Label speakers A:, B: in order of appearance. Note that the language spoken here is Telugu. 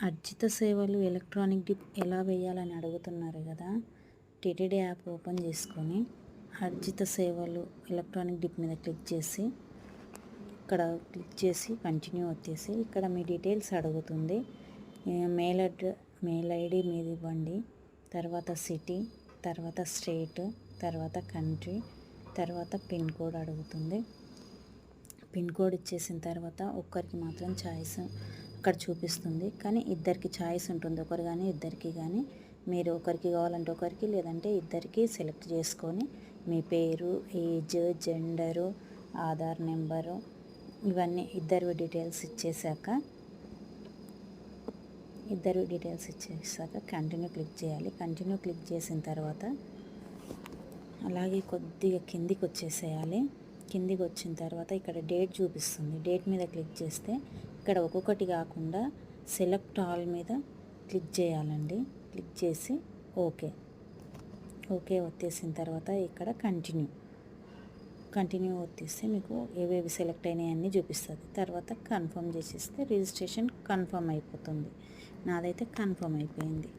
A: అర్జిత సేవలు ఎలక్ట్రానిక్ డిప్ ఎలా వేయాలని అడుగుతున్నారు కదా. టీటీడీ యాప్ ఓపెన్ చేసుకొని అర్జిత సేవలు ఎలక్ట్రానిక్ డిప్ మీద క్లిక్ చేసి ఇక్కడ క్లిక్ చేసి కంటిన్యూ వచ్చేసి ఇక్కడ మీ డీటెయిల్స్ అడుగుతుంది. మెయిల్ ఐడి మీది ఇవ్వండి, తర్వాత సిటీ, తర్వాత స్టేట్, తర్వాత కంట్రీ, తర్వాత పిన్ కోడ్ అడుగుతుంది. పిన్ కోడ్ ఇచ్చేసిన తర్వాత ఒక్కరికి మాత్రం ఛాయిస్ అక్కడ చూపిస్తుంది, కానీ ఇద్దరికి ఛాయిస్ ఉంటుంది. ఒకరు కానీ ఇద్దరికి కానీ మీరు ఒకరికి కావాలంటే ఒకరికి, లేదంటే ఇద్దరికి సెలెక్ట్ చేసుకొని మీ పేరు, ఏజ్, జెండరు, ఆధార్ నెంబరు ఇవన్నీ ఇద్దరు డీటెయిల్స్ ఇచ్చేసాక కంటిన్యూ క్లిక్ చేయాలి. కంటిన్యూ క్లిక్ చేసిన తర్వాత అలాగే కొద్దిగా కిందికి వచ్చేసేయాలి. కిందికి వచ్చిన తర్వాత ఇక్కడ డేట్ చూపిస్తుంది. డేట్ మీద క్లిక్ చేస్తే ఇక్కడ ఒక్కొక్కటి కాకుండా సెలెక్ట్ ఆల్ మీద క్లిక్ చేయాలండి. క్లిక్ చేసి ఓకే వచ్చేసిన తర్వాత ఇక్కడ కంటిన్యూ వచ్చేస్తే మీకు ఏవేవి సెలెక్ట్ అయినాయి అన్నీ చూపిస్తుంది. తర్వాత కన్ఫర్మ్ చేసేస్తే రిజిస్ట్రేషన్ కన్ఫర్మ్ అయిపోతుంది. నాదైతే కన్ఫర్మ్ అయిపోయింది.